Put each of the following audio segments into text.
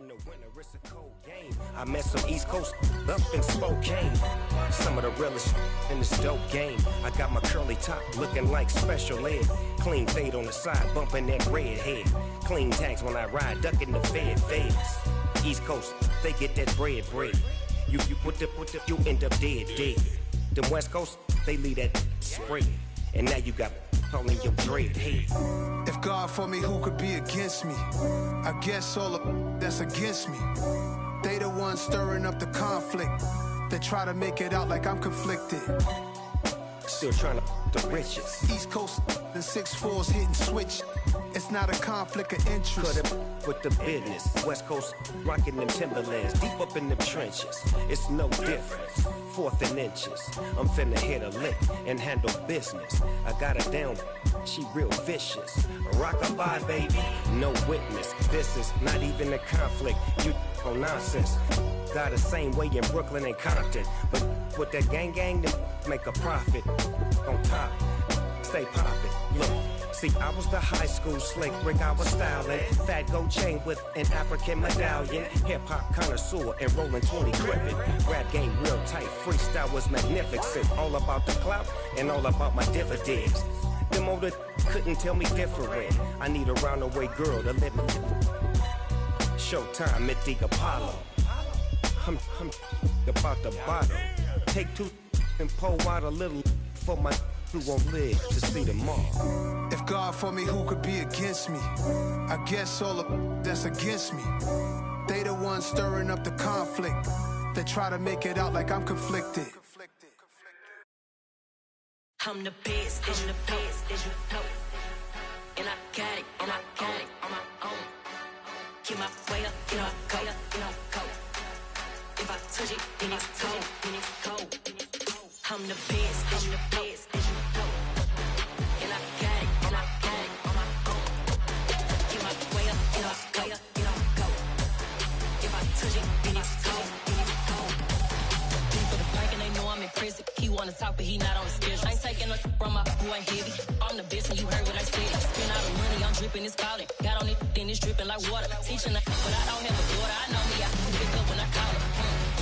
in the winter, it's a cold game. I met some East Coast up in Spokane. Some of the realest in this dope game. I got my curly top looking like special ed. Clean fade on the side, bumping that red head. Clean tags when I ride, ducking the feds. East Coast, they get that bread. You you end up dead. Them West Coast, they leave that spread. And now you got all in your dread head. If God for me, who could be against me? I guess all of that's against me. They the ones stirring up the conflict. They try to make it out like I'm conflicted. Still trying to the riches. East Coast and 6'4s hitting switch. It's not a conflict of interest. Cut it with the business. West Coast rocking them Timberlands, deep up in the trenches. It's no difference. 4th and inches. I'm finna hit a lick and handle business. I got her down, she real vicious. Rockabye, baby, no witness. This is not even a conflict. You on nonsense. Got the same way in Brooklyn and Compton, but with that gang, them make a profit. On top, stay poppin'. Look. See, I was the high school slick brick, I was styling. Fat gold chain with an African medallion. Hip-hop connoisseur and rolling 20 gripping. Rap game real tight, freestyle was magnificent. All about the clout and all about my dividends. Them older couldn't tell me different. I need a roundaway girl to live with. Showtime at the Apollo. I'm about the bottom. Take 2 and pour out a little for my who won't live to see tomorrow. If God for me, who could be against me? I guess all of that's against me. They the ones stirring up the conflict. They try to make it out like I'm conflicted. I'm the best, as you know. And I got it on my own. Get my way up, you know I go. If I touch it, then it's cold. I'm the best, as you know. And I got it on my own. Get my way up, you know I go. If I touch it, then it's cold. For the park and they know I'm in prison. He wanna talk, but he not on the schedule. I ain't taking no from my boy heavy. I'm the best and you heard what I said. Spend all the money, I'm dripping, it's falling. Got on it, then it's dripping like water. Teaching her, but I don't have a daughter. I know me, I can pick up when I call her.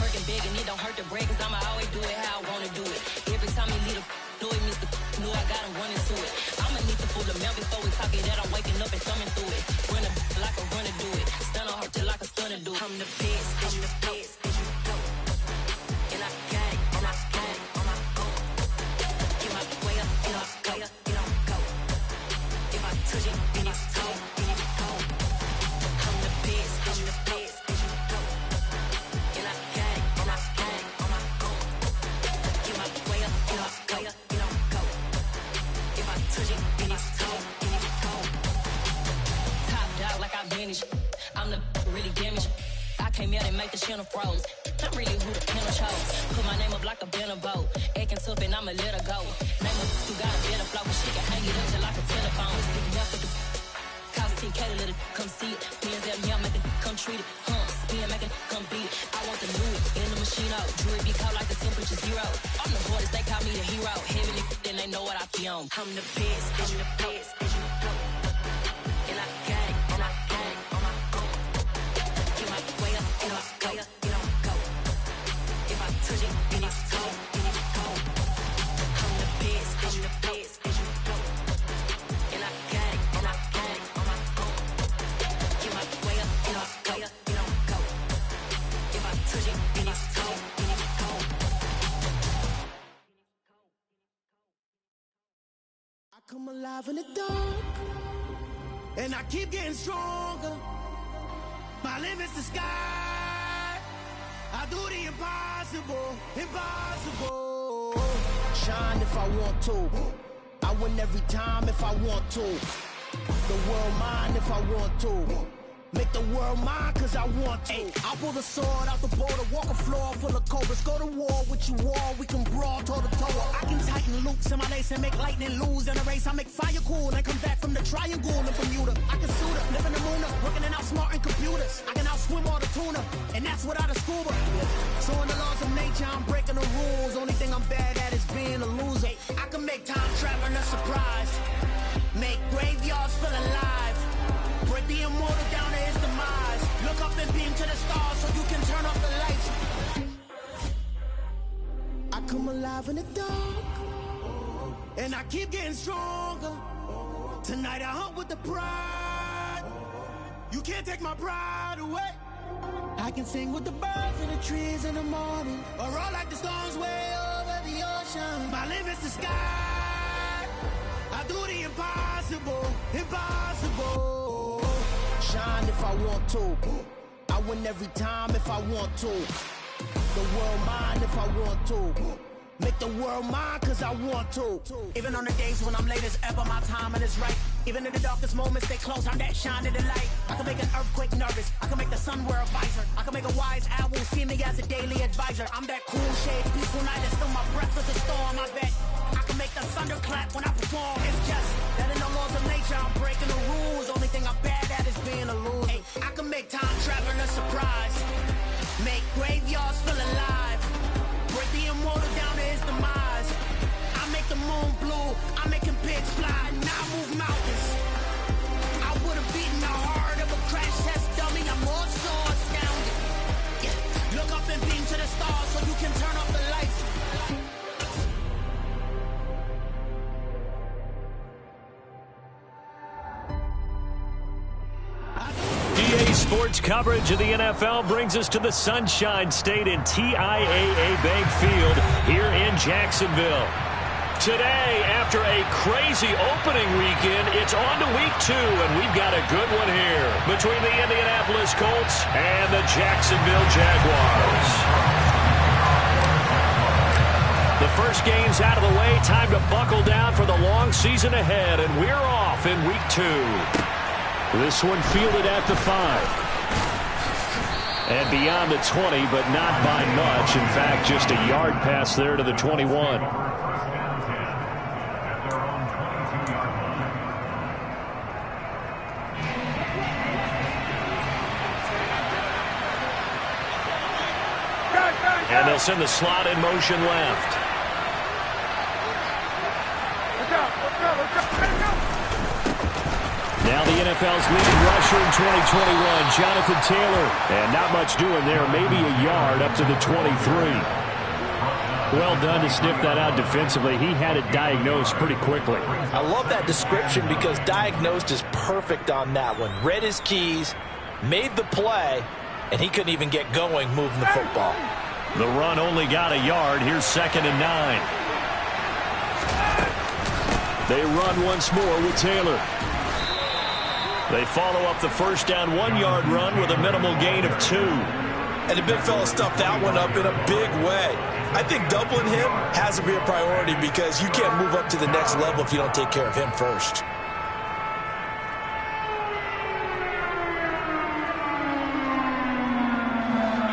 Working big and it don't hurt the break, cause I'ma always do it how I wanna do it. Every time he lead a know it means the know I got him running to it. I'ma need the full amount before we talk it that I'm waking up and thumbing through it. Run a like a runner do it. Stun on her till like a stunner do it. I'm the best, as you know. And I got it on my own. Get my way up, you know I go. If I touch it, then it's cold. I'm the best, as you know. And I got it on my own. Get my way up, you know I go. If I touch it, then it's cold. Top dog like I manage. I'm the really damaged. I came out and make the channel froze. I'm really who the panel chose. Put my name up like a banner boat. Acting tough and I'ma let her go. Name her who got a better flow, but she can hang it up just like a telephone. Sticking up with the cost 10K to let it come see it. Bands at me, I make it come treat it. Spin, make it come beat it. I want the new in the machine out. Jewelry be cold like the temperature 0. I'm the hardest, they call me the hero. Heavy nigga, then they know what I be on. I'm the best, as you know. And I got it on my own. Get my way up, you know I go. If I touch it, then it's cold. I'm the best, as you know. And I got it on my own. Get my way up, you know I go. If I touch it, then it's cold. I come alive in the dark, and I keep getting stronger. My limit's the sky. I do the impossible. Shine if I want to. I win every time if I want to. The world mine if I want to. Make the world mine cause I want to. I pull the sword out the border, walk a floor full of cobras. Go to war with you all, we can brawl toe to toe. I can tighten loops in my lace and make lightning lose in a race. I make fire cool and come back from the triangle in Bermuda. I can suit up, live in the moon up, working and outsmarting computers. I can outswim all the tuna, and that's without a scuba. So in the laws of nature, I'm breaking the rules. Only thing I'm bad at is being a loser. I can make time traveling a surprise. Make graveyards feel alive. Break the immortal down to his demise. Look up and beam to the stars so you can turn off the lights. I come alive in the dark, and I keep getting stronger. Tonight I hunt with the pride. You can't take my pride away. I can sing with the birds and the trees in the morning, or roll like the storms way over the ocean. My limit's the sky. I do the impossible, impossible. Shine if I want to. I win every time if I want to. The world mine if I want to. Make the world mine cause I want to. Even on the days when I'm late as ever, my timing is right. Even in the darkest moments, stay close, I'm that shining the light. I can make an earthquake nervous, I can make the sun wear a visor. I can make a wise owl see me as a daily advisor. I'm that cool shade, peaceful night, and still my breath is a storm, I bet. I can make the thunder clap when I perform. It's just that in the laws of nature, I'm breaking the rules. Only thing I'm bad at is being a loser. Hey, I can make time traveling a surprise. Make graveyards feel alive. Break the immortal down to his demise. I make the moon blue, I'm making pigs fly. Now I move mountains. I would have beaten the heart of a crash test dummy. I'm more so astounded. Yeah. Look up and beam to the stars so you can turn off the lights. EA Sports coverage of the NFL brings us to the Sunshine State in TIAA Bank Field here in Jacksonville. Today, after a crazy opening weekend, it's on to week 2, and we've got a good one here between the Indianapolis Colts and the Jacksonville Jaguars. The first game's out of the way, time to buckle down for the long season ahead, and we're off in week 2. This one fielded at the 5. And beyond the 20, but not by much. In fact, just a yard pass there to the 21. And they'll send the slot in motion left. Now the NFL's leading rusher in 2021, Jonathan Taylor. And not much doing there, maybe a yard up to the 23. Well done to sniff that out defensively. He had it diagnosed pretty quickly. I love that description because diagnosed is perfect on that one. Read his keys, made the play, and he couldn't even get going moving the football. The run only got a yard. Here's 2nd and 9. They run once more with Taylor. They follow up the first down 1-yard run with a minimal gain of 2. And the big fella stuffed that one up in a big way. I think doubling him has to be a priority because you can't move up to the next level if you don't take care of him first.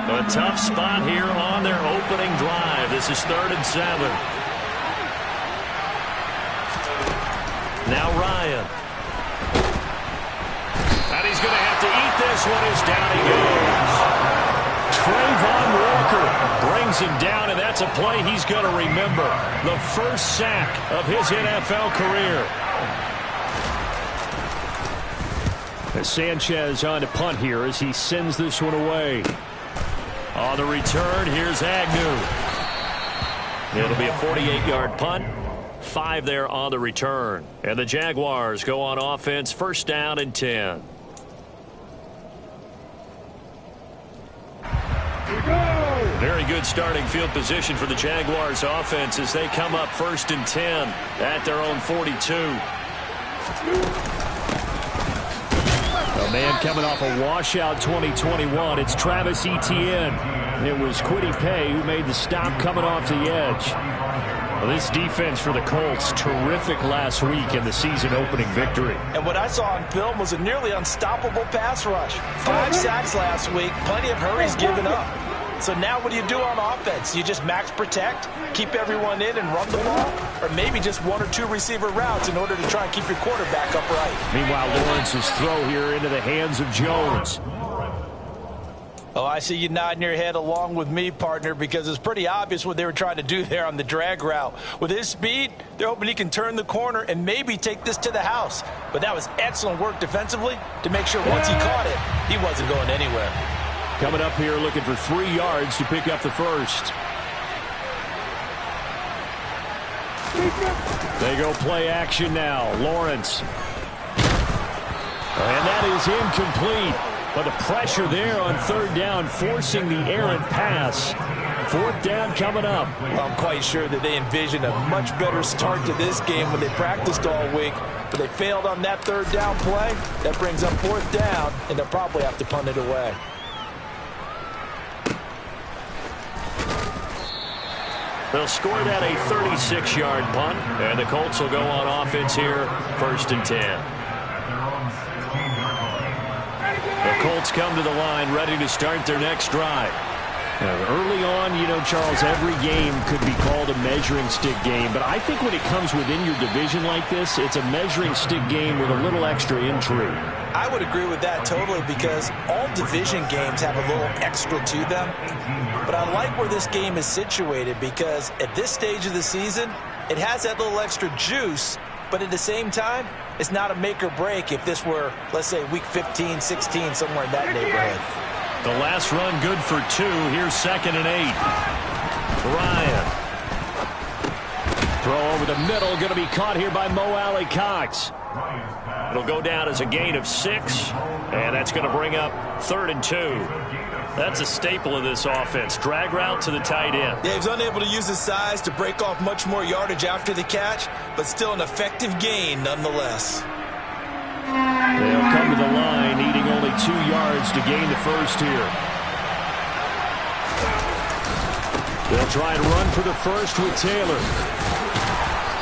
A tough spot here on their opening drive. This is 3rd and 7. Now Ryan. And he's going to have to eat this one as down he goes. Trayvon Walker brings him down, and that's a play he's going to remember. The first sack of his NFL career. As Sanchez on to punt here as he sends this one away. On the return, here's Agnew. It'll be a 48-yard punt. 5 there on the return. And the Jaguars go on offense, 1st down and 10. Very good starting field position for the Jaguars offense as they come up 1st and 10 at their own 42. A man coming off a washout 2021. It's Travis Etienne. It was Kwity Paye who made the stop coming off the edge. Well, this defense for the Colts, terrific last week in the season-opening victory. And what I saw on film was a nearly unstoppable pass rush. 5 sacks last week, plenty of hurries given up. So now what do you do on offense? You just max protect, keep everyone in and run the ball, or maybe just 1 or 2 receiver routes in order to try and keep your quarterback upright. Meanwhile, Lawrence's throw here into the hands of Jones. Oh, I see you nodding your head along with me, partner, because it's pretty obvious what they were trying to do there on the drag route. With his speed, they're hoping he can turn the corner and maybe take this to the house. But that was excellent work defensively to make sure once he caught it, he wasn't going anywhere. coming up here looking for 3 yards to pick up the first. They go play action now. Lawrence. And that is incomplete. But the pressure there on 3rd down, forcing the errant pass. 4th down coming up. I'm quite sure that they envisioned a much better start to this game when they practiced all week. But they failed on that 3rd down play. That brings up 4th down, and they'll probably have to punt it away. They'll score that a 36-yard punt, and the Colts will go on offense here, 1st and 10. The Colts come to the line ready to start their next drive. Early on, you know, Charles, every game could be called a measuring stick game, but I think when it comes within your division like this, it's a measuring stick game with a little extra intrigue. I would agree with that totally, because all division games have a little extra to them. But I like where this game is situated, because at this stage of the season, it has that little extra juice, but at the same time, it's not a make or break if this were, let's say, week 15, 16, somewhere in that neighborhood. The last run good for 2. Here's 2nd and 8. Ryan. Throw over the middle. Going to be caught here by Mo Alley-Cox. It'll go down as a gain of 6. And that's going to bring up 3rd and 2. That's a staple of this offense. Drag route to the tight end. Yeah, he's unable to use his size to break off much more yardage after the catch, but still an effective gain nonetheless. They'll come to the line, needing only 2 yards to gain the first here. They'll try and run for the first with Taylor.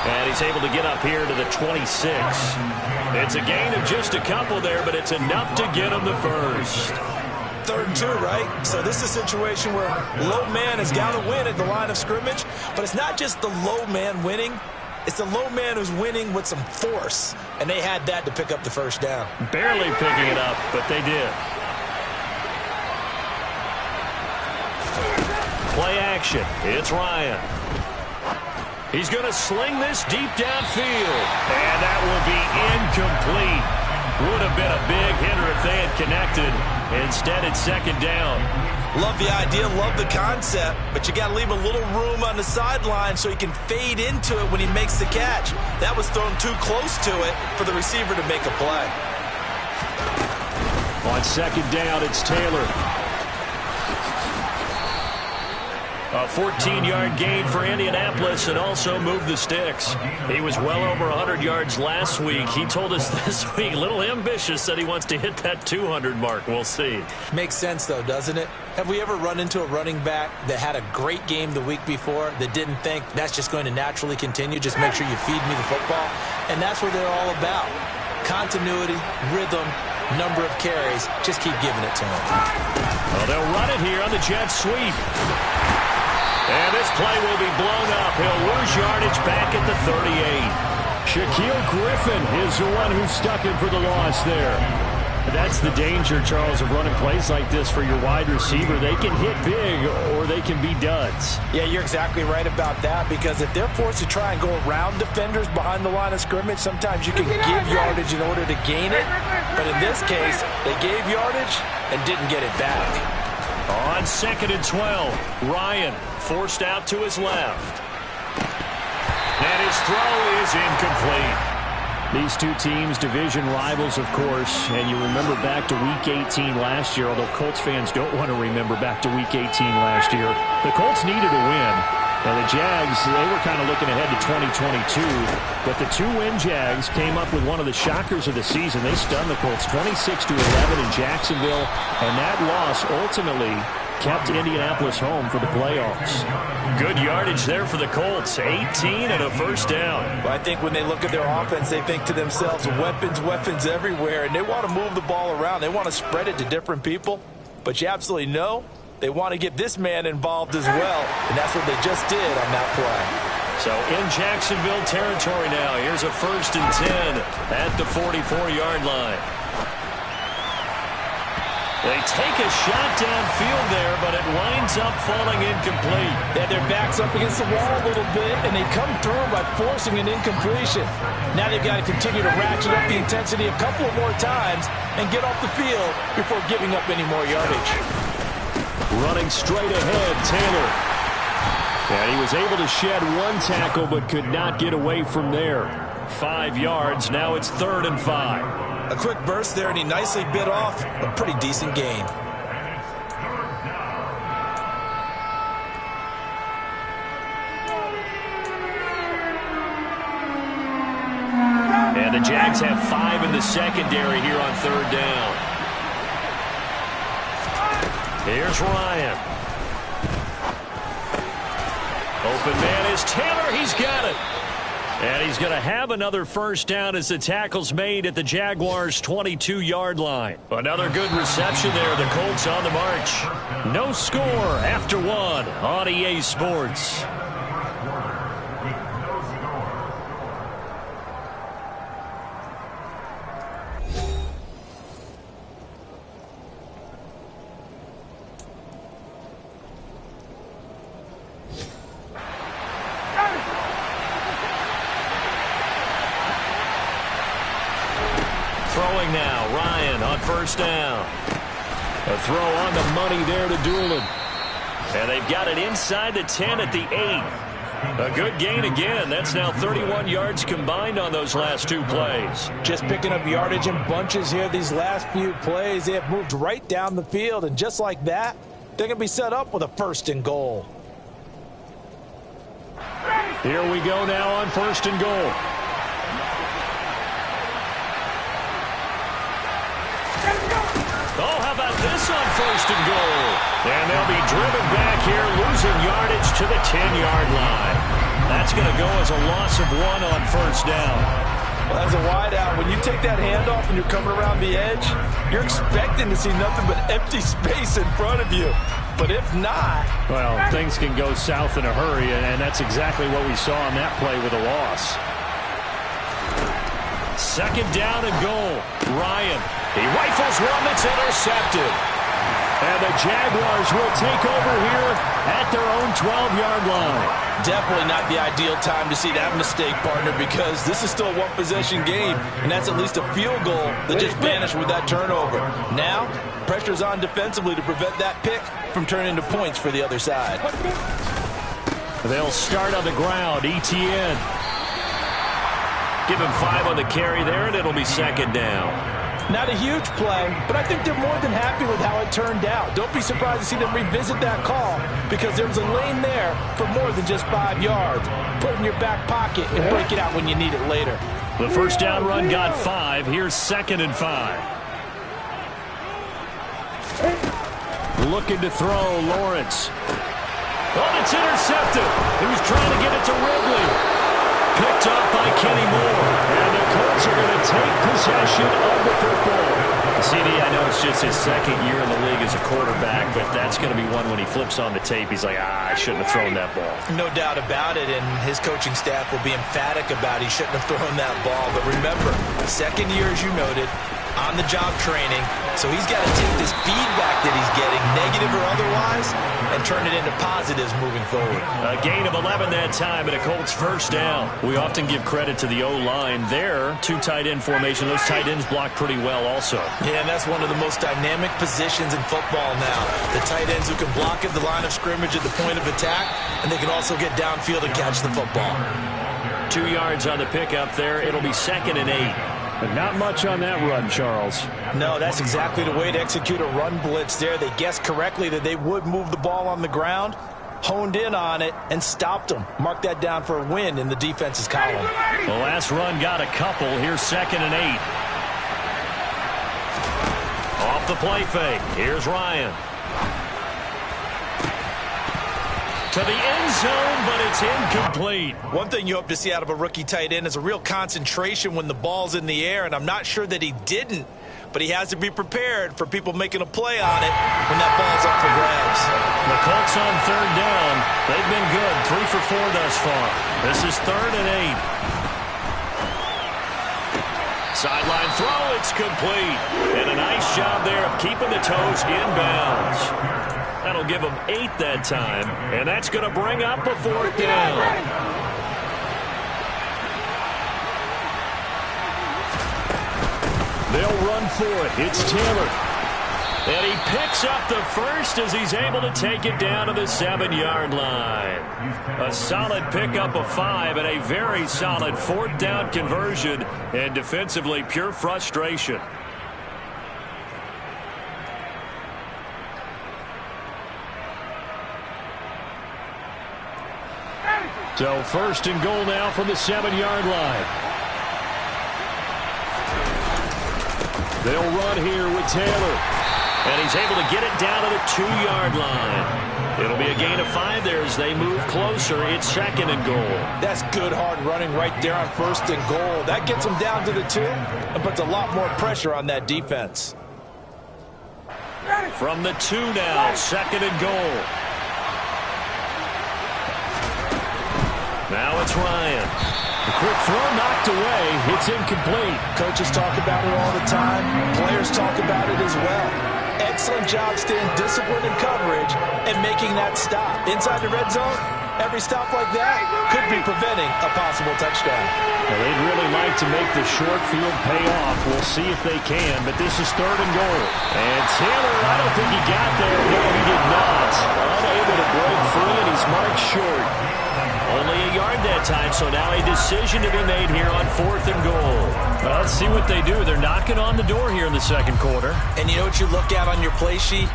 And he's able to get up here to the 26. It's a gain of just a couple there, but it's enough to get him the first. 3rd and 2, right? So this is a situation where low man has got to win at the line of scrimmage, but it's not just the low man winning. It's the low man who's winning with some force, and they had that to pick up the first down. Barely picking it up, but they did. Play action. It's Ryan. He's going to sling this deep downfield, and that will be incomplete. Would have been a big hitter if they had connected. Instead, it's 2nd down. Love the idea, love the concept, but you got to leave a little room on the sideline so he can fade into it when he makes the catch. That was thrown too close to it for the receiver to make a play. On 2nd down, it's Taylor. A 14-yard gain for Indianapolis, and also moved the sticks. He was well over 100 yards last week. He told us this week, a little ambitious, said he wants to hit that 200 mark. We'll see. Makes sense, though, doesn't it? Have we ever run into a running back that had a great game the week before that didn't think that's just going to naturally continue? Just make sure you feed me the football. And that's what they're all about. Continuity, rhythm, number of carries. Just keep giving it to him. Well, they'll run it here on the jet sweep. And this play will be blown up. He'll lose yardage back at the 38. Shaquille Griffin is the one who stuck him for the loss there. That's the danger, Charles, of running plays like this for your wide receiver. They can hit big or they can be duds. Yeah, you're exactly right about that, because if they're forced to try and go around defenders behind the line of scrimmage, sometimes you can give yardage in order to gain it. But in this case, they gave yardage and didn't get it back. On 2nd and 12, Ryan forced out to his left. And his throw is incomplete. These two teams, division rivals, of course, and you remember back to Week 18 last year, although Colts fans don't want to remember back to Week 18 last year. The Colts needed a win. Now, the Jags, they were kind of looking ahead to 2022, but the 2-win Jags came up with one of the shockers of the season. They stunned the Colts 26-11 in Jacksonville, and that loss ultimately kept Indianapolis home for the playoffs. Good yardage there for the Colts, 18 and a first down. Well, I think when they look at their offense, they think to themselves, weapons, weapons everywhere, and they want to move the ball around. They want to spread it to different people, but you absolutely know they want to get this man involved as well, and that's what they just did on that play. So in Jacksonville territory now, here's a 1st and 10 at the 44-yard line. They take a shot downfield there, but it winds up falling incomplete. Yeah, their back's up against the wall a little bit, and they come through by forcing an incompletion. Now they've got to continue to ratchet up the intensity a couple of more times and get off the field before giving up any more yardage. Running straight ahead, Taylor. And he was able to shed one tackle but could not get away from there. 5 yards. Now it's 3rd and 5. A quick burst there, and he nicely bit off a pretty decent gain. And the Jags have 5 in the secondary here on 3rd down. Here's Ryan. Open man is Taylor. He's got it. And he's going to have another first down as the tackle's made at the Jaguars' 22-yard line. Another good reception there. The Colts on the march. No score after 1 on EA Sports. Throwing now, Ryan on first down. A throw on the money there to Doolin. And they've got it inside the 10 at the 8. A good gain again. That's now 31 yards combined on those last 2 plays. Just picking up yardage in bunches here these last few plays. They have moved right down the field, and just like that, they're going to be set up with a 1st and goal. Here we go now on 1st and goal. Oh, how about this on 1st and goal? And they'll be driven back here, losing yardage to the 10-yard line. That's going to go as a loss of 1 on 1st down. Well, as a wideout, when you take that handoff and you're coming around the edge, you're expecting to see nothing but empty space in front of you. But if not... Well, things can go south in a hurry, and that's exactly what we saw on that play with a loss. 2nd down and goal. Ryan. He rifles one that's intercepted. And the Jaguars will take over here at their own 12-yard line. Definitely not the ideal time to see that mistake, partner, because this is still a one-possession game, and that's at least a field goal that just vanished with that turnover. Now, pressure's on defensively to prevent that pick from turning into points for the other side. They'll start on the ground. ETN. Give him 5 on the carry there, and it'll be 2nd down. Not a huge play, but I think they're more than happy with how it turned out. Don't be surprised to see them revisit that call, because there was a lane there for more than just 5 yards. Put it in your back pocket and break it out when you need it later. The first down run got 5. Here's 2nd and 5. Looking to throw, Lawrence. Oh, it's intercepted. He was trying to get it to Ridley. Picked up by Kenny Moore. And the Colts are going to take possession of the football. CD, I know it's just his 2nd year in the league as a quarterback, but that's going to be one when he flips on the tape. He's like, I shouldn't have thrown that ball. No doubt about it, and his coaching staff will be emphatic about he shouldn't have thrown that ball. But remember, 2nd year, as you noted, on-the-job training, so he's got to take this feedback that he's getting, negative or otherwise, and turn it into positives moving forward. A gain of 11 that time, and a Colts first down. We often give credit to the O-line there. 2 tight end formation. Those tight ends block pretty well also. Yeah, and that's one of the most dynamic positions in football now. The tight ends who can block at the line of scrimmage at the point of attack, and they can also get downfield and catch the football. 2 yards on the pickup there. It'll be 2nd and 8. But not much on that run, Charles. No, that's exactly the way to execute a run blitz there. They guessed correctly that they would move the ball on the ground, honed in on it, and stopped them. Mark that down for a win in the defense's column. The last run got a couple. Here's 2nd and 8. Off the play fake. Here's Ryan. To the end zone, but it's incomplete. One thing you hope to see out of a rookie tight end is a real concentration when the ball's in the air, and I'm not sure that he didn't, but he has to be prepared for people making a play on it when that ball's up for grabs. The Colts on 3rd down. They've been good, 3 for 4 thus far. This is 3rd and 8. Sideline throw, it's complete. And a nice job there of keeping the toes inbounds. That'll give them 8 that time, and that's going to bring up a 4th down. They'll run for it. It's Taylor. And he picks up the first as he's able to take it down to the 7-yard line. A solid pickup of 5 and a very solid 4th down conversion. And defensively, pure frustration. So 1st and goal now from the 7-yard line. They'll run here with Taylor. And he's able to get it down to the 2-yard line. It'll be a gain of 5 there as they move closer. It's 2nd and goal. That's good hard running right there on 1st and goal. That gets them down to the 2 and puts a lot more pressure on that defense. From the 2 now, 2nd and goal. Now it's Ryan. The quick throw knocked away. It's incomplete. Coaches talk about it all the time. Players talk about it as well. Excellent job staying disciplined in coverage and making that stop. Inside the red zone, every stop like that could be preventing a possible touchdown. Well, they'd really like to make the short field pay off. We'll see if they can, but this is 3rd and goal. And Taylor, I don't think he got there. No, he did not. Unable to break free, and he's marked short. Only a yard that time, so now a decision to be made here on 4th and goal. Well, let's see what they do. They're knocking on the door here in the 2nd quarter. And you know what you look at on your play sheet?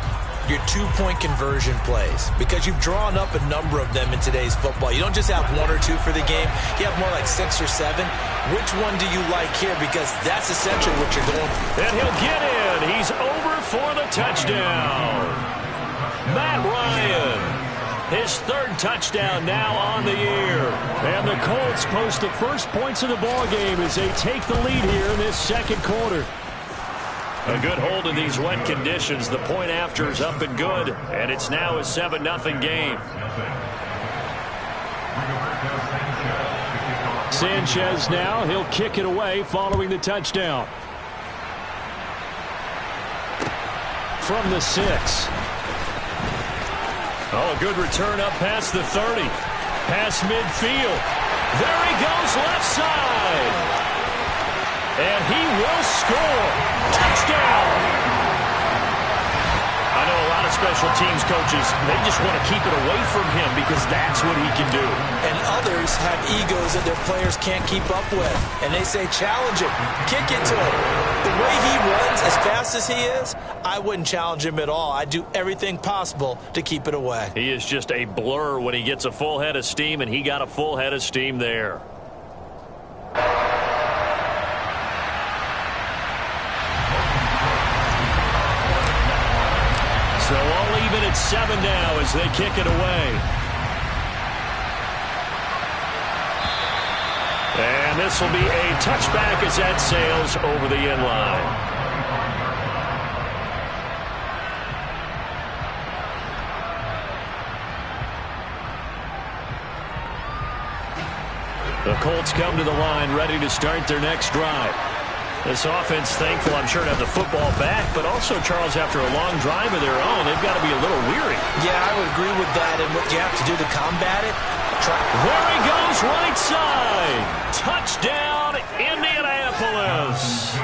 Your 2-point conversion plays. Because you've drawn up a number of them in today's football. You don't just have 1 or 2 for the game. You have more like 6 or 7. Which one do you like here? Because that's essentially what you're going for. And he'll get in. He's over for the touchdown. Matt Ryan. His 3rd touchdown now on the year. And the Colts post the first points of the ball game as they take the lead here in this 2nd quarter. A good hold in these wet conditions. The point after is up and good. And it's now a 7-0 game. Sanchez now. He'll kick it away following the touchdown. From the 6. Oh, a good return up past the 30. Past midfield. There he goes left side. And he will score. Touchdown. I know a lot of special teams coaches, they just want to keep it away from him because that's what he can do. And others have egos that their players can't keep up with. And they say, challenge him. Kick it to him. The way he runs as fast as he is, I wouldn't challenge him at all. I'd do everything possible to keep it away. He is just a blur when he gets a full head of steam, and he got a full head of steam there. So all even at 7 now as they kick it away. And this will be a touchback as that sails over the end line. The Colts come to the line ready to start their next drive. This offense thankful, I'm sure, to have the football back, but also, Charles, after a long drive of their own, they've got to be a little weary. Yeah, I would agree with that, and what you have to do to combat it, there he goes, right side. Touchdown, Indianapolis.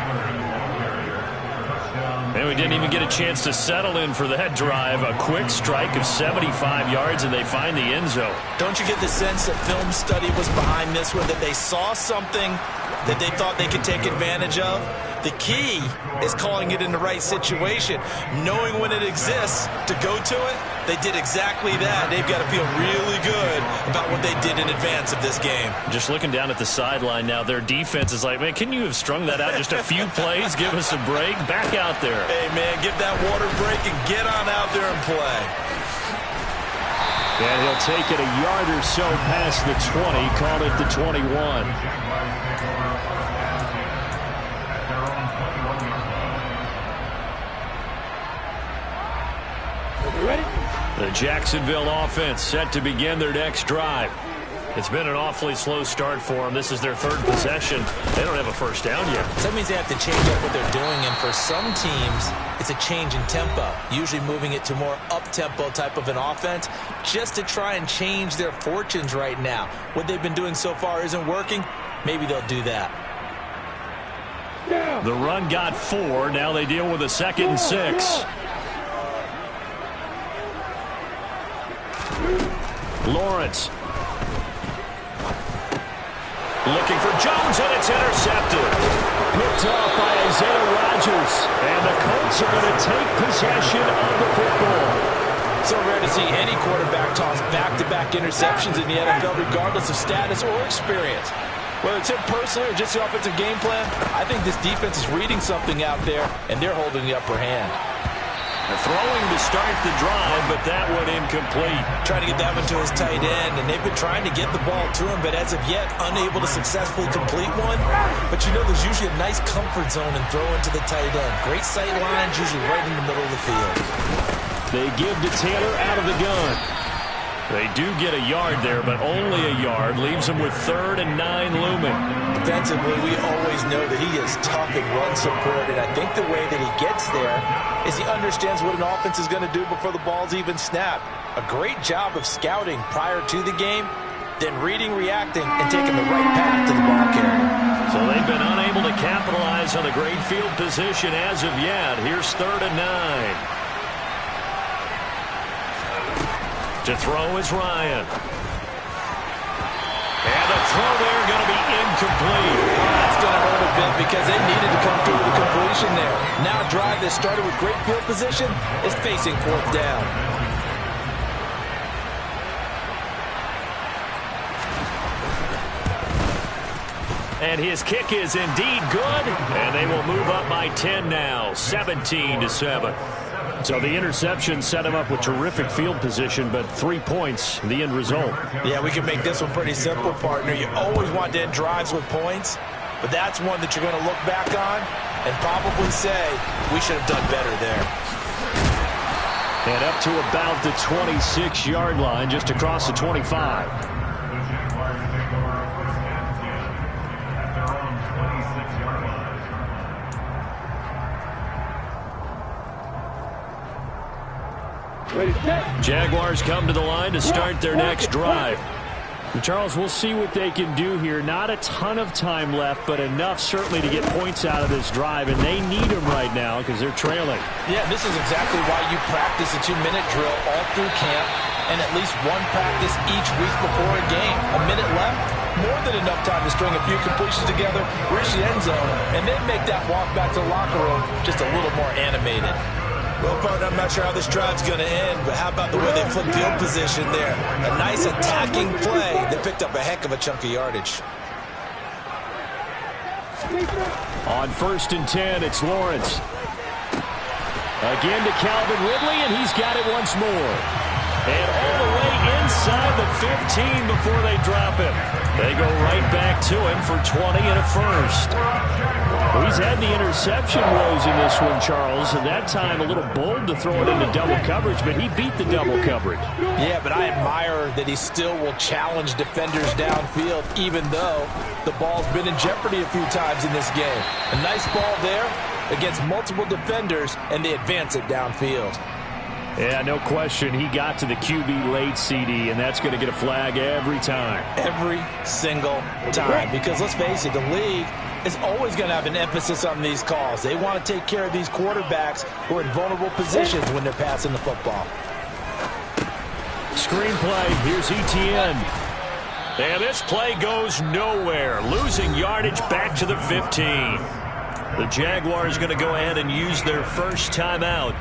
And we didn't even get a chance to settle in for that drive. A quick strike of 75 yards, and they find the end zone. Don't you get the sense that film study was behind this one, that they saw something that they thought they could take advantage of? The key is calling it in the right situation, knowing when it exists to go to it. They did exactly that. They've got to feel really good about what they did in advance of this game. Just looking down at the sideline now, their defense is like, man, can you have strung that out just a few plays? Give us a break. Back out there. Hey, man, give that water break and get on out there and play. And he'll take it a yard or so past the 20, call it the 21. The Jacksonville offense set to begin their next drive. It's been an awfully slow start for them. This is their 3rd possession. They don't have a first down yet. So that means they have to change up what they're doing, and for some teams, it's a change in tempo, usually moving it to more up-tempo type of an offense just to try and change their fortunes right now. What they've been doing so far isn't working. Maybe they'll do that. The run got 4. Now they deal with a 2nd and 6. Lawrence. Looking for Jones, and it's intercepted. Picked off by Isaiah Rodgers. And the Colts are going to take possession of the football. So rare to see any quarterback toss back-to-back interceptions in the NFL, regardless of status or experience. Whether it's him personally or just the offensive game plan, I think this defense is reading something out there, and they're holding the upper hand. They're throwing to start the drive, but that one incomplete. Trying to get that one to his tight end, and they've been trying to get the ball to him, but as of yet, unable to successfully complete one. But you know there's usually a nice comfort zone in throwing to the tight end. Great sight lines, usually right in the middle of the field. They give to Taylor out of the gun. They do get a yard there, but only a yard. Leaves them with 3rd and 9 looming. Defensively, we always know that he is tough in run support, and I think the way that he gets there is he understands what an offense is going to do before the ball's even snapped. A great job of scouting prior to the game, then reading, reacting, and taking the right path to the ball carrier. So they've been unable to capitalize on the great field position as of yet. Here's 3rd and 9. To throw is Ryan. And the throw there going to be incomplete. That's going to hurt a bit because they needed to come through with a completion there. Now a drive that started with great field position is facing 4th down. And his kick is indeed good. And they will move up by 10 now, 17-7. So the interception set him up with terrific field position, but 3 points, the end result. Yeah, we can make this one pretty simple, partner. You always want to end drives with points, but that's one that you're going to look back on and probably say, we should have done better there. And up to about the 26-yard line, just across the 25. Jaguars come to the line to start their next drive. And Charles, we'll see what they can do here. Not a ton of time left, but enough certainly to get points out of this drive, and they need them right now because they're trailing. Yeah, this is exactly why you practice a 2-minute drill all through camp and at least one practice each week before a game. A minute left, more than enough time to string a few completions together, reach the end zone, and then make that walk back to the locker room just a little more animated. Well, partner, I'm not sure how this drive's going to end, but how about the way they flip field position there? A nice attacking play that picked up a heck of a chunk of yardage. On 1st and 10, it's Lawrence. Again to Calvin Ridley, and he's got it once more. And all the way inside the 15 before they drop him. They go right back to him for 20 and a first. Well, he's had the interception woes in this one, Charles, and that time a little bold to throw it into double coverage, but he beat the double coverage. Yeah, but I admire that he still will challenge defenders downfield, even though the ball's been in jeopardy a few times in this game. A nice ball there against multiple defenders, and they advance it downfield. Yeah, no question. He got to the QB late, CD, and that's going to get a flag every time. Every single time. Because let's face it, the league is always going to have an emphasis on these calls. They want to take care of these quarterbacks who are in vulnerable positions when they're passing the football. Screenplay. Here's Etienne. And this play goes nowhere. Losing yardage back to the 15. The Jaguars going to go ahead and use their first timeout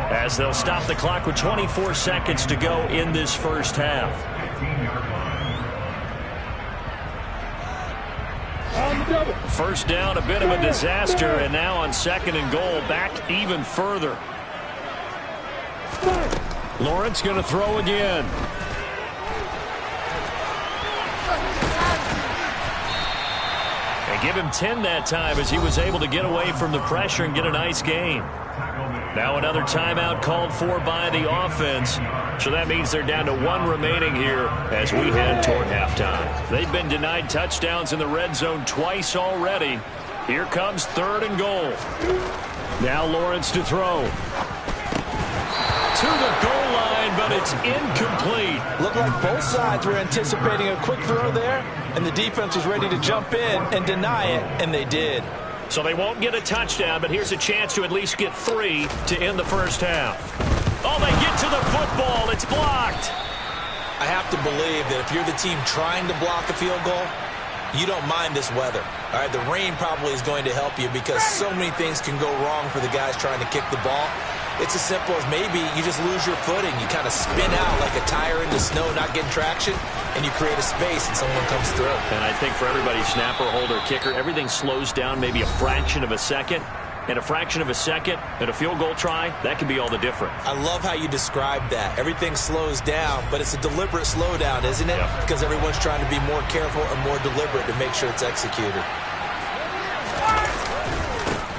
as they'll stop the clock with 24 seconds to go in this first half. First down, a bit of a disaster, and now on 2nd and goal, back even further. Lawrence going to throw again. And give him 10 that time as he was able to get away from the pressure and get a nice gain. Now another timeout called for by the offense. So that means they're down to 1 remaining here as we head toward halftime. They've been denied touchdowns in the red zone twice already. Here comes 3rd and goal. Now Lawrence to throw. To the goal line, but it's incomplete. Looked like both sides were anticipating a quick throw there, and the defense was ready to jump in and deny it, and they did. So they won't get a touchdown, but here's a chance to at least get 3 to end the first half. Oh, they get to the football. It's blocked. I have to believe that if you're the team trying to block a field goal, you don't mind this weather. All right, the rain probably is going to help you because so many things can go wrong for the guys trying to kick the ball. It's as simple as maybe you just lose your footing. You kind of spin out like a tire in the snow, not getting traction, and you create a space and someone comes through. And I think for everybody, snapper, holder, kicker, everything slows down maybe a fraction of a second. And a fraction of a second and a field goal try, that can be all the difference. I love how you described that. Everything slows down, but it's a deliberate slowdown, isn't it? Yep. Because everyone's trying to be more careful and more deliberate to make sure it's executed.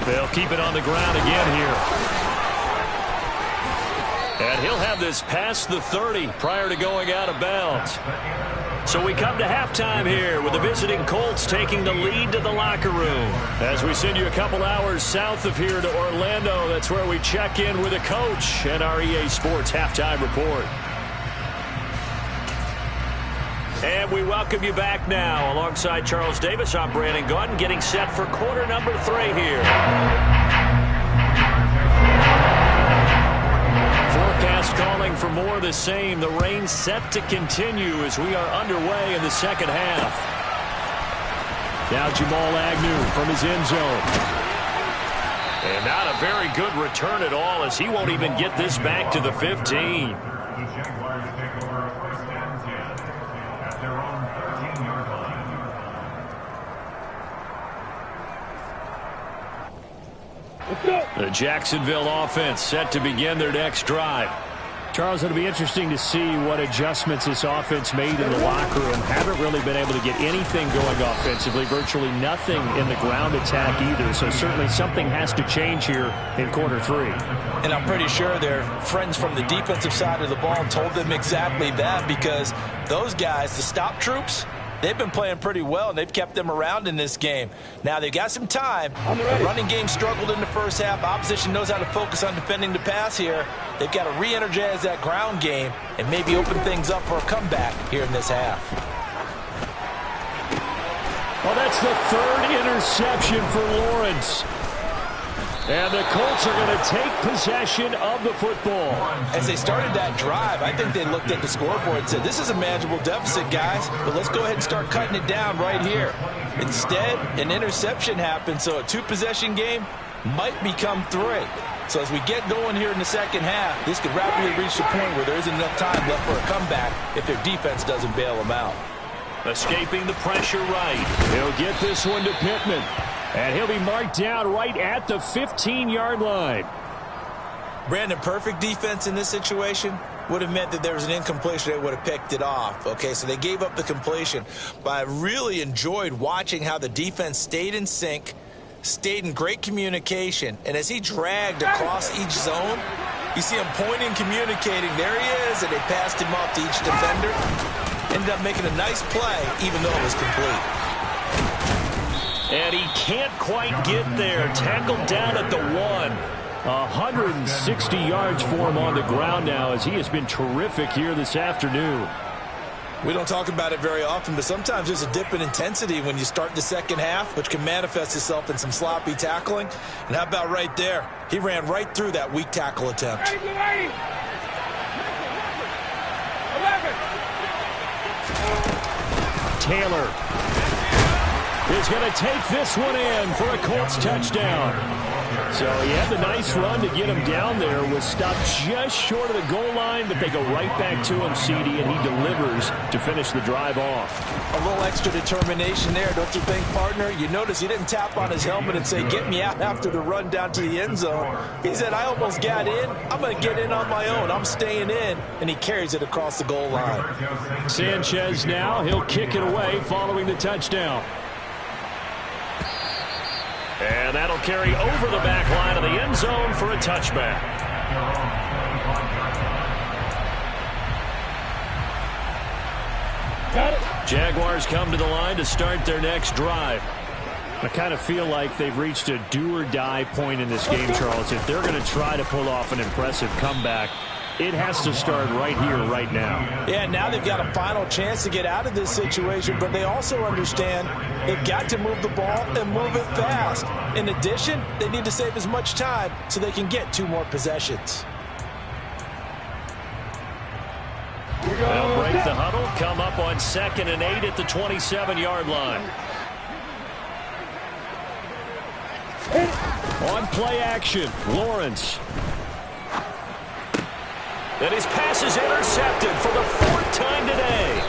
They'll keep it on the ground again here. And he'll have this past the 30 prior to going out of bounds. So we come to halftime here with the visiting Colts taking the lead to the locker room. As we send you a couple hours south of here to Orlando, that's where we check in with a coach and our EA Sports halftime report. And we welcome you back now. Alongside Charles Davis, I'm Brandon Gaudin, getting set for quarter number 3 here. Forecast calling for more of the same. The rain set to continue as we are underway in the second half. Now Jamal Agnew from his end zone. And not a very good return at all as he won't even get this back to the 15. The Jacksonville offense set to begin their next drive. Charles, it'll be interesting to see what adjustments this offense made in the locker room. Haven't really been able to get anything going offensively, virtually nothing in the ground attack either. So certainly something has to change here in quarter 3. And I'm pretty sure their friends from the defensive side of the ball told them exactly that, because those guys, the stop troops, they've been playing pretty well, and they've kept them around in this game. Now, they've got some time. The running game struggled in the first half. Opposition knows how to focus on defending the pass here. They've got to re-energize that ground game and maybe open things up for a comeback here in this half. Well, that's the 3rd interception for Lawrence. And the Colts are going to take possession of the football. As they started that drive, I think they looked at the scoreboard and said, this is a manageable deficit, guys, but let's go ahead and start cutting it down right here. Instead, an interception happened, so a 2-possession game might become 3. So as we get going here in the second half, this could rapidly reach the point where there isn't enough time left for a comeback if their defense doesn't bail them out. Escaping the pressure right. He'll get this one to Pittman. And he'll be marked down right at the 15-yard line. Brandon, perfect defense in this situation would have meant that there was an incompletion. They would have picked it off. Okay, so they gave up the completion. But I really enjoyed watching how the defense stayed in sync, stayed in great communication. And as he dragged across each zone, you see him pointing, communicating. There he is, and they passed him off to each defender. Ended up making a nice play, even though it was complete. And he can't quite get there. Tackled down at the 1. 160 yards for him on the ground now, as he has been terrific here this afternoon. We don't talk about it very often, but sometimes there's a dip in intensity when you start the second half, which can manifest itself in some sloppy tackling. And how about right there? He ran right through that weak tackle attempt. Taylor is going to take this one in for a Colts touchdown. So he had the nice run to get him down there, was stopped just short of the goal line, but they go right back to him, CD, and he delivers to finish the drive off. A little extra determination there, don't you think, partner? You notice he didn't tap on his helmet and say, get me out after the run down to the end zone. He said, I almost got in. I'm going to get in on my own. I'm staying in, and he carries it across the goal line. Sanchez now, he'll kick it away following the touchdown. And that'll carry over the back line of the end zone for a touchback. Jaguars come to the line to start their next drive. I kind of feel like they've reached a do-or-die point in this game, Charles. If they're going to try to pull off an impressive comeback, it has to start right here, right now. Yeah, now they've got a final chance to get out of this situation, but they also understand they've got to move the ball and move it fast. In addition, they need to save as much time so they can get 2 more possessions. They'll break the It'll come up on 2nd and 8 at the 27-yard line. On play action, Lawrence. And his pass is intercepted for the 4th time today.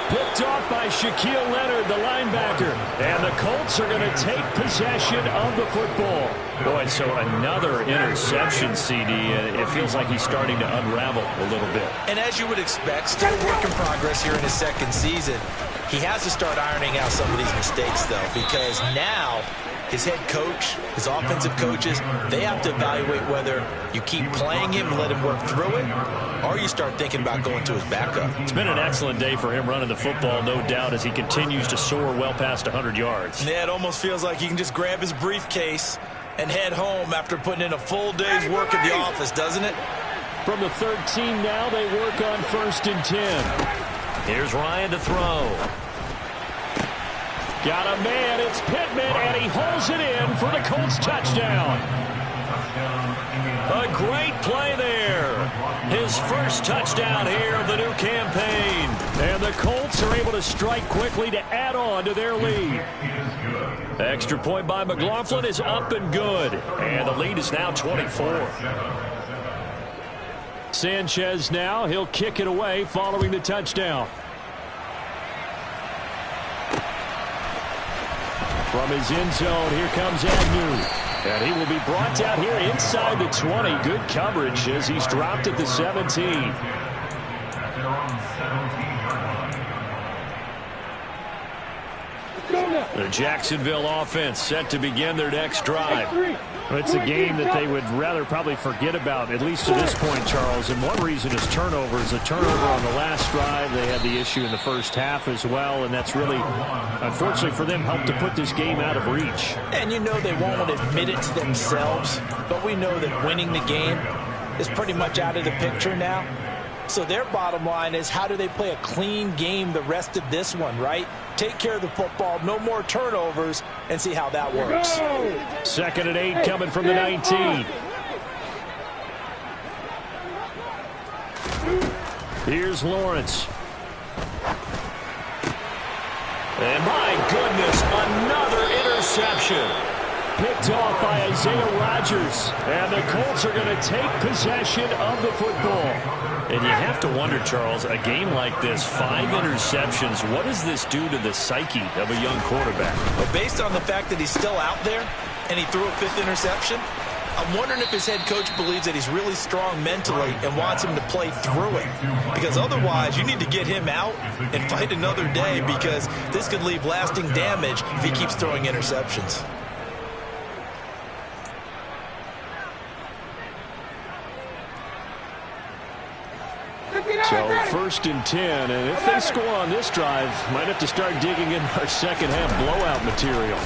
Picked off by Shaquille Leonard, the linebacker. And the Colts are going to take possession of the football. Boy, so another interception, CD. It feels like he's starting to unravel a little bit. And as you would expect, still a work in progress here in his 2nd season. He has to start ironing out some of these mistakes, though, because now his head coach, his offensive coaches, they have to evaluate whether you keep playing him and let him work through it, or you start thinking about going to his backup. It's been an excellent day for him running the football, no doubt, as he continues to soar well past 100 yards. Yeah, it almost feels like he can just grab his briefcase and head home after putting in a full day's work at the office, doesn't it? From the 13 now, they work on 1st and 10. Here's Ryan to throw. Got a man, it's Pittman, and he holds it in for the Colts touchdown. A great play there. His first touchdown here of the new campaign. And the Colts are able to strike quickly to add on to their lead. Extra point by McLaughlin is up and good. And the lead is now 24. Sanchez now, he'll kick it away following the touchdown. From his end zone, here comes Agnew. And he will be brought down here inside the 20. Good coverage as he's dropped at the 17. The Jacksonville offense set to begin their next drive. It's a game that they would rather probably forget about, at least to this point, Charles. And one reason is turnovers. A turnover on the last drive. They had the issue in the first half as well, and that's really, unfortunately for them, helped to put this game out of reach. And you know they won't admit it to themselves, but we know that winning the game is pretty much out of the picture now. So their bottom line is, how do they play a clean game the rest of this one, right? Take care of the football, no more turnovers, and see how that works. 2nd and 8 coming from the 19. Here's Lawrence. And my goodness, another interception. Picked off by Isaiah Rodgers. And the Colts are going to take possession of the football. And you have to wonder, Charles, a game like this, 5 interceptions, what does this do to the psyche of a young quarterback? But based on the fact that he's still out there and he threw a 5th interception, I'm wondering if his head coach believes that he's really strong mentally and wants him to play through it. Because otherwise, you need to get him out and fight another day, because this could leave lasting damage if he keeps throwing interceptions. So 1st and 10, and if they score on this drive, might have to start digging in our second half blowout material.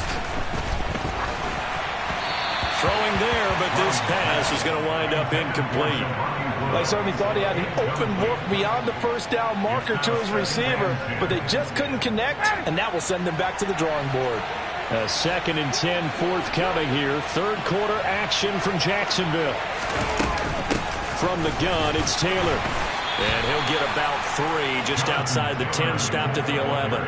Throwing there, but this pass is going to wind up incomplete. I certainly thought he had an open look beyond the first down marker to his receiver, but they just couldn't connect, and that will send them back to the drawing board. 2nd and 10 forthcoming here. 3rd quarter action from Jacksonville. From the gun, it's Taylor. And he'll get about 3 just outside the 10, stopped at the 11.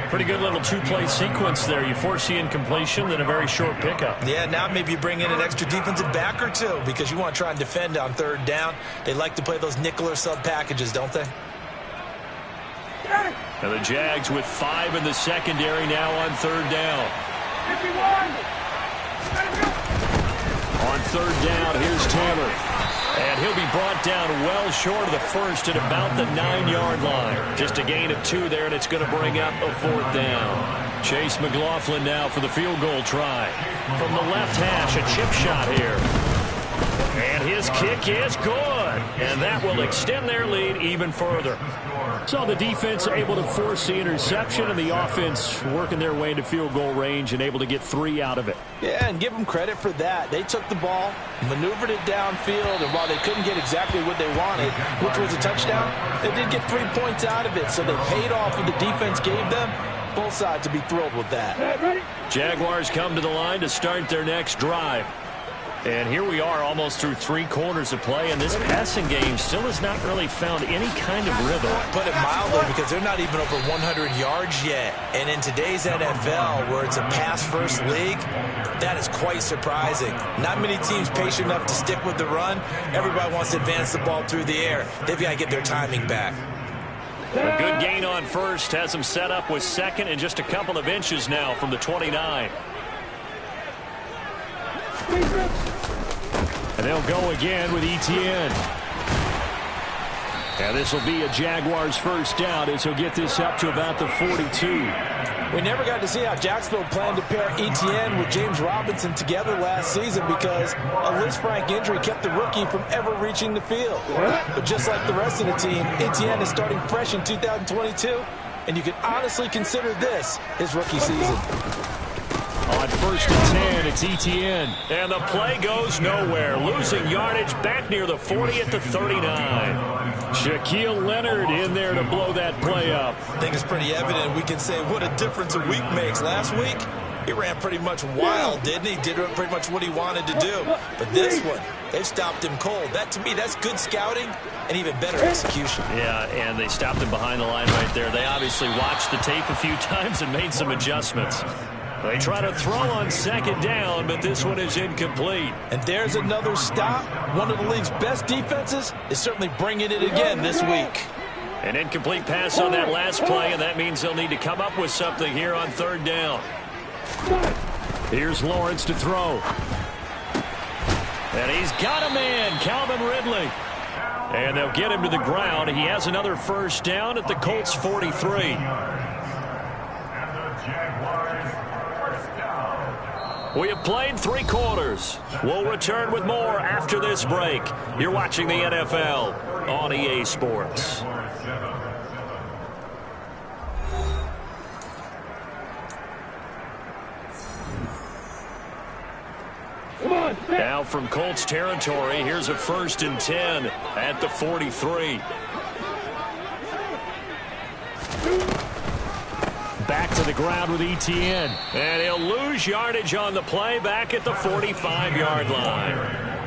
Pretty good little 2-play sequence there. You force the incompletion, then a very short pickup. Yeah, now maybe you bring in an extra defensive back or two, because you want to try and defend on 3rd down. They like to play those nickel or sub packages, don't they? And the Jags with 5 in the secondary now on 3rd down. On 3rd down, here's Taylor. And he'll be brought down well short of the first at about the 9-yard line. Just a gain of 2 there, and it's going to bring up a 4th down. Chase McLaughlin now for the field goal try. From the left hash, a chip shot here. And his kick is good. And that will extend their lead even further. So the defense able to force the interception, and the offense working their way into field goal range and able to get 3 out of it. Yeah, and give them credit for that. They took the ball, maneuvered it downfield, and while they couldn't get exactly what they wanted, which was a touchdown, they did get 3 points out of it, so they paid off what the defense gave them. Both sides to be thrilled with that. Jaguars come to the line to start their next drive. And here we are almost through 3 quarters of play, and this passing game still has not really found any kind of rhythm. Put it mildly, because they're not even over 100 yards yet. And in today's NFL, where it's a pass-first league, that is quite surprising. Not many teams patient enough to stick with the run. Everybody wants to advance the ball through the air. They've got to get their timing back. A good gain on first has them set up with second and just a couple of inches now from the 29. And they'll go again with Etienne. And this will be a Jaguars first down as he'll get this up to about the 42. We never got to see how Jacksonville planned to pair Etienne with James Robinson together last season because a Lisfranc injury kept the rookie from ever reaching the field. But just like the rest of the team, Etienne is starting fresh in 2022, and you can honestly consider this his rookie season. On 1st and 10, it's Etienne. And the play goes nowhere. Losing yardage back near the 40 at the 39. Shaquille Leonard in there to blow that play up. I think it's pretty evident. We can say what a difference a week makes. Last week, he ran pretty much wild, didn't he? Did pretty much what he wanted to do. But this one, they stopped him cold. That, to me, that's good scouting and even better execution. Yeah, and they stopped him behind the line right there. They obviously watched the tape a few times and made some adjustments. They try to throw on 2nd down, but this one is incomplete. And there's another stop. One of the league's best defenses is certainly bringing it again this week. An incomplete pass on that last play, and that means they'll need to come up with something here on 3rd down. Here's Lawrence to throw. And he's got a man, Calvin Ridley. And they'll get him to the ground. He has another first down at the Colts 43. We have played 3 quarters. We'll return with more after this break. You're watching the NFL on EA Sports. Now from Colts territory, here's a 1st and 10 at the 43. Back to the ground with Etienne. And he'll lose yardage on the play back at the 45-yard line.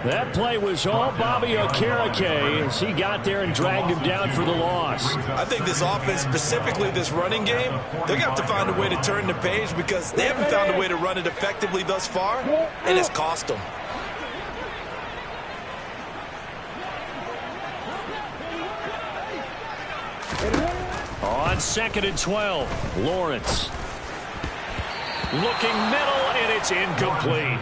That play was all Bobby Okereke as he got there and dragged him down for the loss. I think this offense, specifically this running game, they're going to have to find a way to turn the page because they haven't found a way to run it effectively thus far, and it's cost them. On 2nd and 12, Lawrence. Looking middle, and it's incomplete.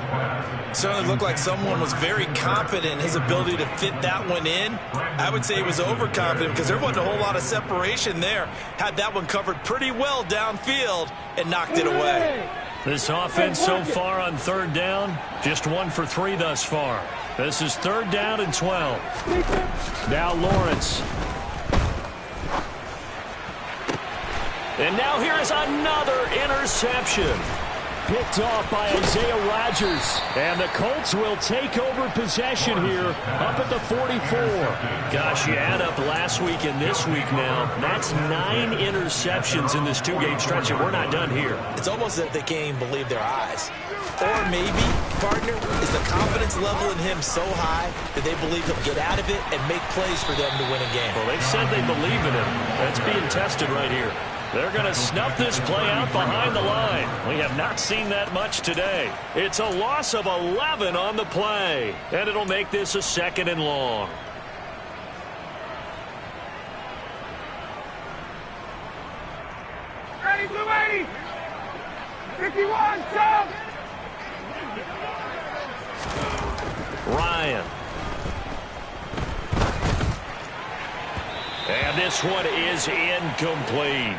Certainly looked like someone was very confident in his ability to fit that one in. I would say he was overconfident because there wasn't a whole lot of separation there. Had that one covered pretty well downfield and knocked it away. This offense so far on 3rd down, just 1 for 3 thus far. This is 3rd down and 12. Now Lawrence. And now here is another interception. Picked off by Isaiah Rodgers. And the Colts will take over possession here up at the 44. Gosh, you add up last week and this week now. That's 9 interceptions in this 2-game stretch, and we're not done here. It's almost as if they can't even believe their eyes. Or maybe, partner, is the confidence level in him so high that they believe he'll get out of it and make plays for them to win a game. Well, they've said they believe in him. That's being tested right here. They're going to snuff this play out behind the line. We have not seen that much today. It's a loss of 11 on the play, and it'll make this a 2nd and long. Ready, Blue 80! 51, jump! Ryan. And this one is incomplete.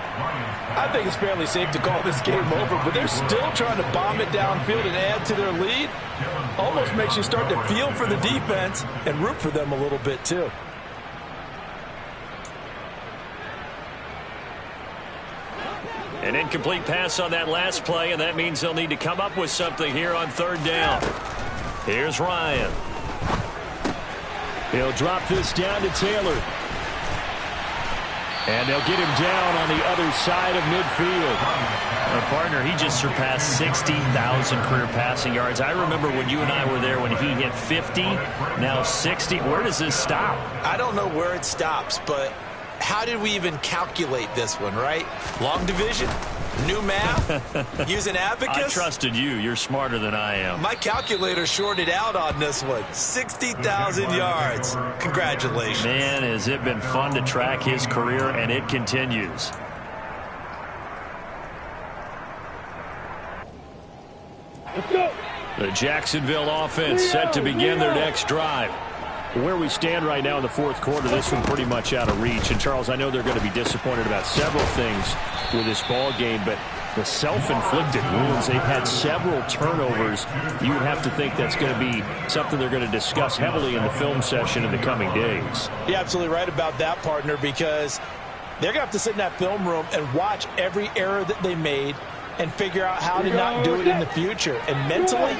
I think it's fairly safe to call this game over, but they're still trying to bomb it downfield and add to their lead. Almost makes you start to feel for the defense and root for them a little bit, too. An incomplete pass on that last play, and that means they'll need to come up with something here on 3rd down. Here's Ryan. He'll drop this down to Taylor. And they'll get him down on the other side of midfield. Partner, he just surpassed 60,000 career passing yards. I remember when you and I were there when he hit 50, now 60. Where does this stop? I don't know where it stops, but how did we even calculate this one, right? Long division? New math? Using abacus? I trusted you. You're smarter than I am. My calculator shorted out on this one. 60,000 yards. Congratulations. Man, has it been fun to track his career, and it continues. The Jacksonville offense set to begin their next drive. Where we stand right now in the fourth quarter, this one pretty much out of reach. And, Charles, I know they're going to be disappointed about several things with this ball game, but the self-inflicted wounds, they've had several turnovers. You would have to think that's going to be something they're going to discuss heavily in the film session in the coming days. You're absolutely right about that, partner, because they're going to have to sit in that film room and watch every error that they made and figure out how to not do it in the future. And mentally,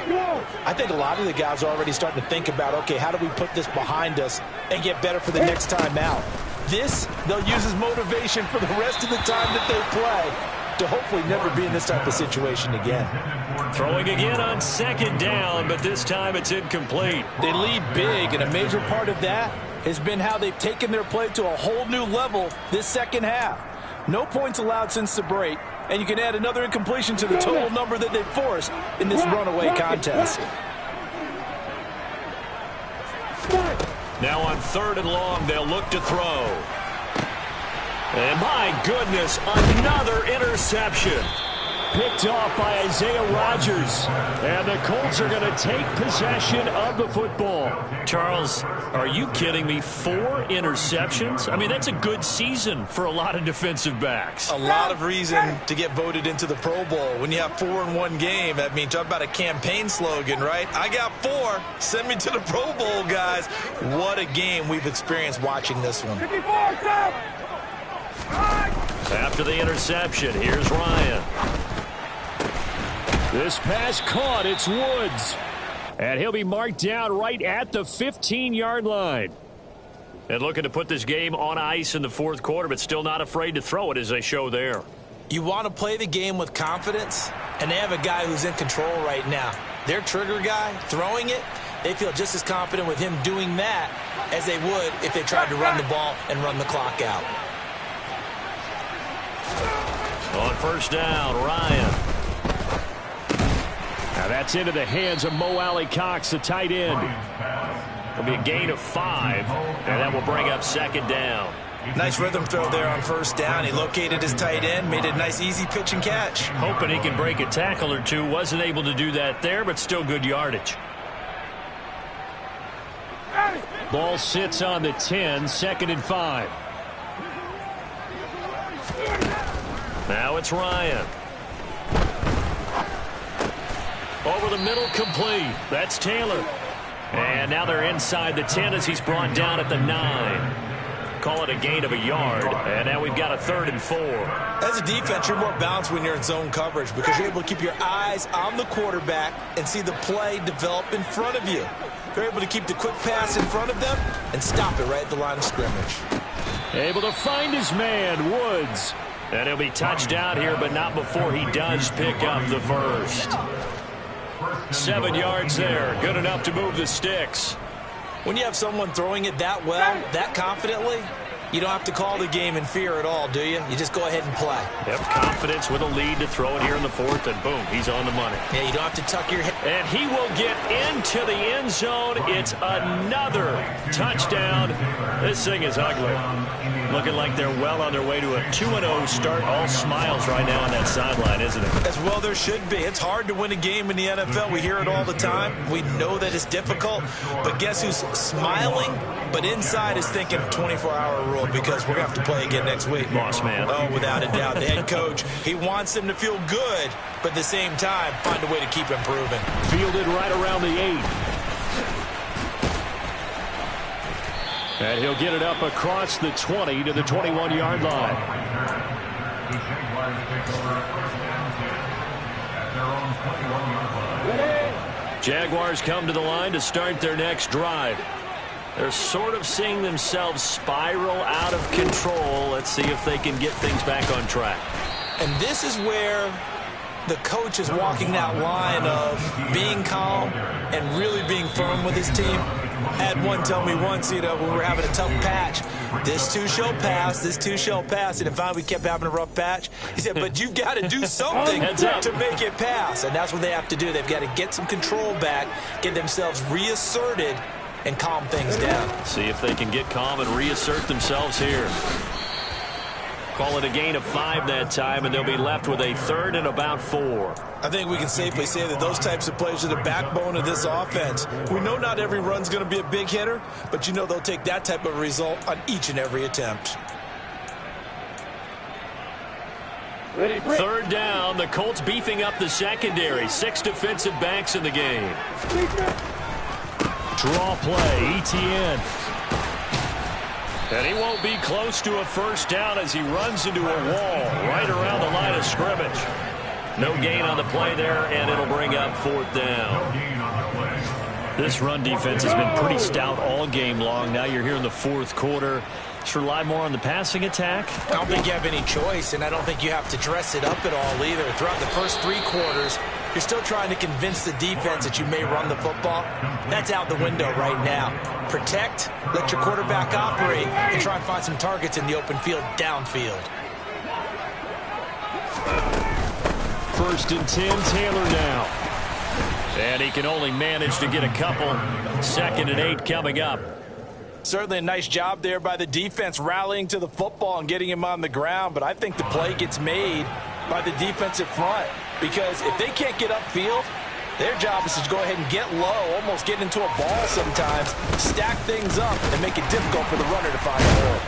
I think a lot of the guys are already starting to think about, okay, how do we put this behind us and get better for the next time out? This, they'll use as motivation for the rest of the time that they play to hopefully never be in this type of situation again. Throwing again on second down, but this time it's incomplete. They lead big, and a major part of that has been how they've taken their play to a whole new level this second half. No points allowed since the break, and you can add another incompletion to the total number that they've forced in this runaway contest. Now on 3rd and long, they'll look to throw. And my goodness, another interception. Picked off by Isaiah Rodgers. And the Colts are going to take possession of the football. Charles, are you kidding me? 4 interceptions? I mean, that's a good season for a lot of defensive backs. A lot of reason to get voted into the Pro Bowl. When you have 4 in one game, I mean, talk about a campaign slogan, right? I got 4. Send me to the Pro Bowl, guys. What a game we've experienced watching this one. After the interception, here's Ryan. This pass caught. It's Woods. And he'll be marked down right at the 15-yard line. And looking to put this game on ice in the fourth quarter, but still not afraid to throw it as they show there. You want to play the game with confidence, and they have a guy who's in control right now. Their trigger guy, throwing it, they feel just as confident with him doing that as they would if they tried to run the ball and run the clock out. On first down, Ryan. Now that's into the hands of Mo Alley-Cox, the tight end. It'll be a gain of 5, and that will bring up second down. Nice rhythm throw there on first down. He located his tight end, made a nice easy pitch and catch. Hoping he can break a tackle or two. Wasn't able to do that there, but still good yardage. Ball sits on the 10, 2nd and 5. Now it's Ryan. Over the middle, complete. That's Taylor. And now they're inside the 10 as he's brought down at the 9. Call it a gain of a yard. And now we've got a 3rd and 4. As a defense, you're more balanced when you're in zone coverage because you're able to keep your eyes on the quarterback and see the play develop in front of you. They're able to keep the quick pass in front of them and stop it right at the line of scrimmage. Able to find his man, Woods. And he'll be touched out here, but not before he does pick up the first. 7 yards there. Good enough to move the sticks. When you have someone throwing it that well, that confidently, you don't have to call the game in fear at all, do you? You just go ahead and play. Yep, confidence with a lead to throw it here in the 4th, and boom, he's on the money. Yeah, you don't have to tuck your head. And he will get into the end zone. It's another touchdown. This thing is ugly. Looking like they're well on their way to a 2-0 start. All smiles right now on that sideline, isn't it? As well there should be. It's hard to win a game in the NFL. We hear it all the time. We know that it's difficult. But guess who's smiling, but inside is thinking 24-hour rule because we're going to have to play again next week. Boss man. Oh, without a doubt. The head coach, he wants them to feel good, but at the same time, find a way to keep improving. Fielded right around the 8. And he'll get it up across the 20 to the 21-yard line. Jaguars come to the line to start their next drive. They're sort of seeing themselves spiral out of control. Let's see if they can get things back on track. And this is where the coach is walking that line of being calm and really being firm with his team. I had one tell me once, when we were having a tough patch, this too shall pass, this too shall pass. And finally we kept having a rough patch. He said, but you've got to do something to make it pass. And that's what they have to do. They've got to get some control back, get themselves reasserted, and calm things down. See if they can get calm and reassert themselves here. Call it a gain of 5 that time, and they'll be left with a 3rd and about 4. I think we can safely say that those types of plays are the backbone of this offense. We know not every run's going to be a big hitter, but they'll take that type of result on each and every attempt. 3rd down, the Colts beefing up the secondary. 6 defensive backs in the game. Draw play, Etienne. And he won't be close to a 1st down as he runs into a wall right around the line of scrimmage. No gain on the play there, and it'll bring up 4th down. This run defense has been pretty stout all game long. Now you're here in the 4th quarter. Just rely more on the passing attack. I don't think you have any choice, and I don't think you have to dress it up at all either. Throughout the first 3 quarters, you're still trying to convince the defense that you may run the football. That's out the window right now. Protect, let your quarterback operate, and try and find some targets in the open field downfield. 1st and 10, Taylor now. And he can only manage to get a couple. 2nd and 8 coming up. Certainly a nice job there by the defense rallying to the football and getting him on the ground, but I think the play gets made by the defensive front because if they can't get upfield, their job is to go ahead and get low, almost get into a ball sometimes, stack things up, and make it difficult for the runner to find a hole.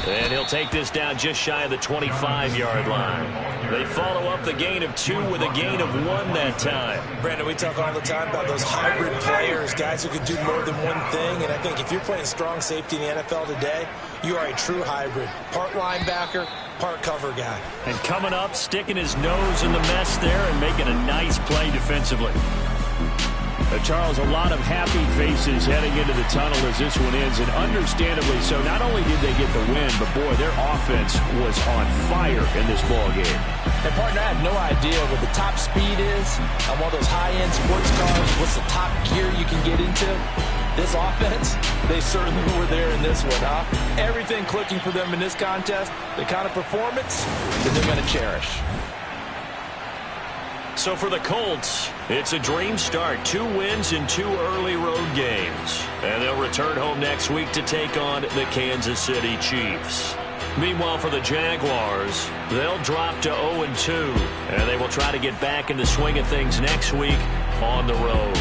And he'll take this down just shy of the 25-yard line. They follow up the gain of 2 with a gain of 1 that time. Brandon, we talk all the time about those hybrid players, guys who can do more than one thing. And I think if you're playing strong safety in the NFL today, you are a true hybrid. Part linebacker, part cover guy. And coming up, sticking his nose in the mess there and making a nice play defensively. Charles, a lot of happy faces heading into the tunnel as this one ends, and understandably so. Not only did they get the win, but boy, their offense was on fire in this ball game. And partner, I have no idea what the top speed is on one of those high-end sports cars. What's the top gear you can get into? This offense, they certainly were there in this one, huh? Everything clicking for them in this contest, the kind of performance that they're going to cherish. So for the Colts, it's a dream start. 2 wins in 2 early road games. And they'll return home next week to take on the Kansas City Chiefs. Meanwhile, for the Jaguars, they'll drop to 0-2. And they will try to get back in the swing of things next week on the road.